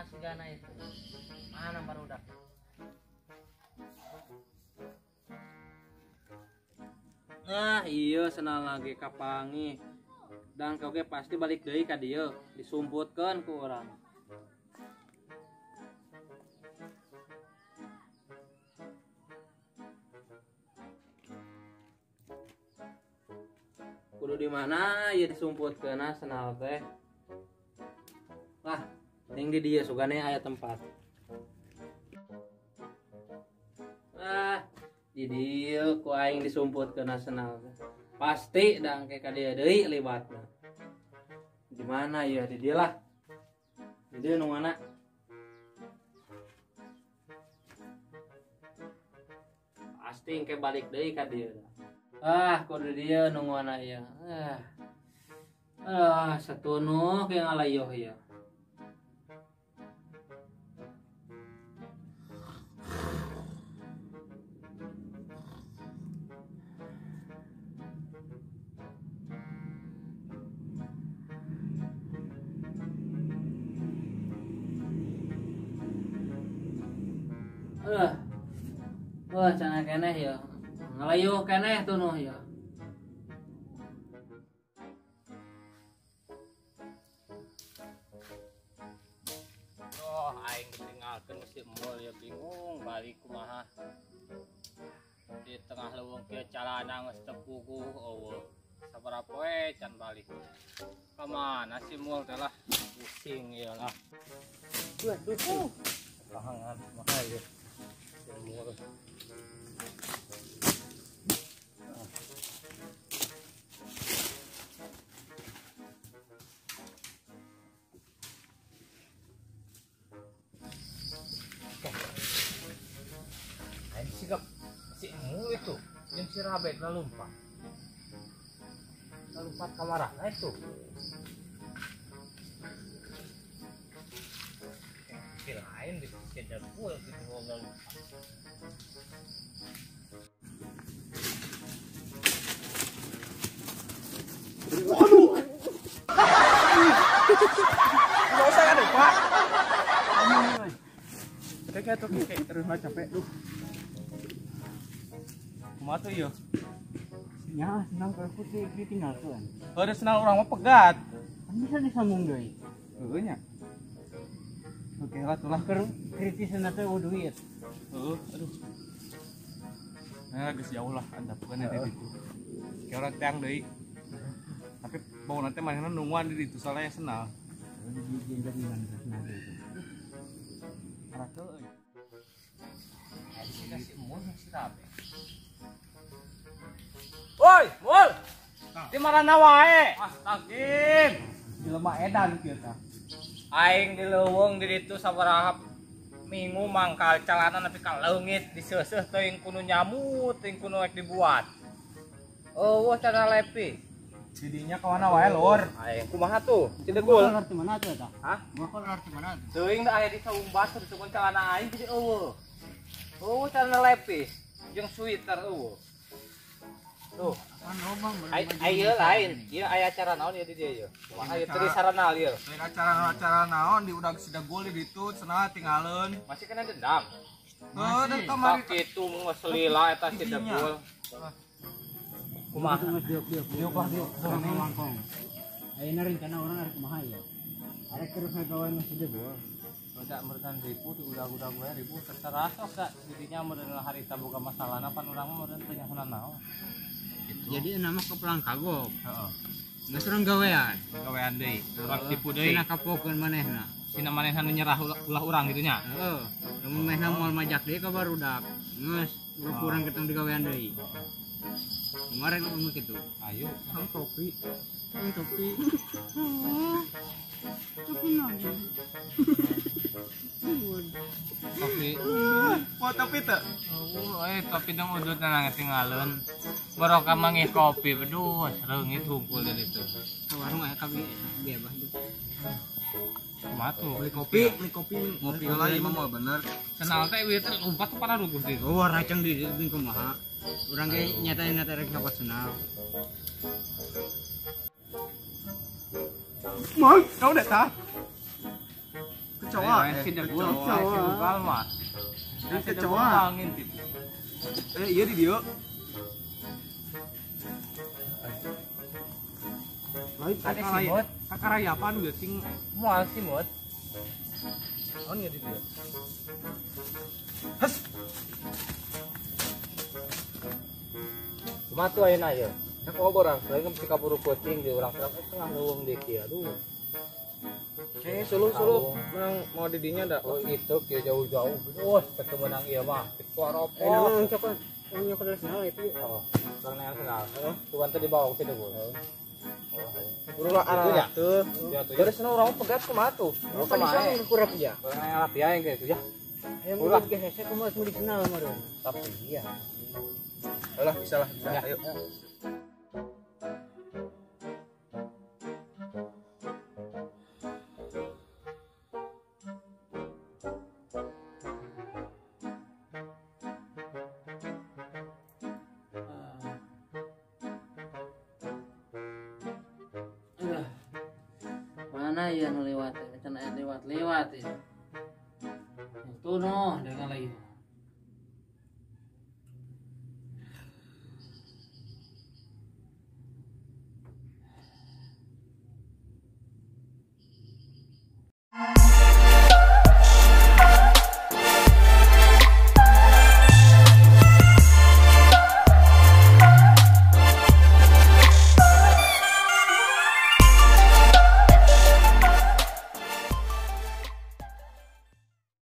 segana itu. Mana barudak? Nah, iya senang lagi kapangi. Dan kau ge pasti balik deui ka dieu, disumputkeun ku urang. Kudu di mana ya disumputkeun senal teh. Lah, ning di dieu sugane aya tempat. Di dieu ku aing disumputkeun senal teh. Pasti da engke ka dieu deui libatna. Di mana ya di dieu lah. Di dieu nu mana? Pasti engke balik deui ka dieu. Kudu dieu nu mana ya. Satunuh yang alayoh ya. Cenah keneh ya. Ngalayuh keneh tunuh ya. Aing ditinggalkeun si Mul ya bingung balik kumaha. Di tengah leuweung kieu calana geus teu puguh eueuh. Sabaraha poe can balik. Ka mana si Mul teh lah pusing ieu lah. Duh. Lahangan mah ieu. Si Mul. Si Mul itu yang si Rabek lompat kamarana itu kirain di sekedar pul gitu lompat. Waduh. Enggak usah kan, Pak. Kayak tuh terus capek tuh. Kumaha tuh ieu? Nya senang ka putih ditinggalkeun. Heureus senang urang mah pegat. Kan bisa disambung deui. Heueuh nya. Oke lah tulah Kritisna teh duit. aduh. Nah, geus jauh lah antapkeun di ditu. Kayak orang teang deui. Tapi bau nanti manehna nungguan di ditu soalnya senal. Di jadian resna itu. Rata euy. Aya si Mul si Rabek. Woi, Mul. Di marana wae? Astagfir. Jelema edan kieu tah. Aing di leuweung di ditu sabaraha minggu mangkal calana nepi ka leungit diseuseuh teuing kuno nyamut, teuing kuno rek dibuat. Eueuh cara lepi. Didinya ka mana wae, Lur? Aing kumaha tuh? Cidegul. Kolor di mana tuh tah? Hah? Gua kolor di mana tuh? Teuing da aya di saung batur tukun calana aing jadi eueuh. Eueuh cara lepi jeung sweater eueuh. Tuh. Kan lobang Ayo lain, ieu aya acara naon ieu di dieu ieu. Kumaha ieu teu sarana ieu. Acara naon di udah sudah gol di ditu cenah tinggalin. Masih kena dendam. Dan kamari Kitu geus lila eta si degul. Kumaha? Diuk lah. Mangkong. Ayeuna rencana urang arek kumaha ya? Arek terus ngagawe masih degul. Udah merdan ribu udah gue ribu terserah sok da didinya meureun harita boga masalahna pan urang mah meureun teu nyahonan naon. Jadi nama kepelang kagok. Heeh. Geus urang gawean. Gawean deui. Urang tipu deui. Tina kapokeun manehna. Sina manehna nu nyerah ulah urang kitu nya. Heeh. Lamun manehna moal majak deui ka barudak. Geus urang keteng digawean deui. Kemarin ngomong gitu. Ayo, Kang topi. Topi nanya. Tapi teh. Tapi dong udut nang tinggalin. Barokah manggih kopi, beduh, reungit hungkul dari itu. Warung aya kabi bebas. Matu. Beli kopi. ngopi lah imam mah bener. Kenal teh ieu teh lompat ke para rugus di. Oh, racang di kumaha. Urang ge nyatain rek ngapat senal. Mal, kau udah tah? kecoa. Bensin ya gua. Kecoa. Bensin ugal mah. Ini kecoa. Angin gitu. Iya di dia. Lain Ada simut. kakarayapan geuting Moal simut. on ya di dia. Cuma tuh ayeuna ieu. Nek orang seuing mesti kaburu kucing di urang tengah leuweung di kieu. Aduh. Suluh menang mau di dinya da. Oh itu kieu jauh-jauh. Bos, ketemu nang ieu mah. Ketua ropok. Memang coba punya kelas itu. Oh, orang yang kenal. Tuan tadi bawa ke situ, Bos. Buru lah Itu ya? arah tuh. Ya tuh. Beres nu urang pegat kumaha tuh. Oh, Kan kumaha? bisa kurang ya. Orang yang alap ya yang kayak itu ya. Yang Ulah. udah gesek kumaha mau dikenal meureun. Tapi iya. Alah bisa lah. Ya. Ayo. Mana ya nu lewat? Can aya lewat ya. Itu noh dengan lain.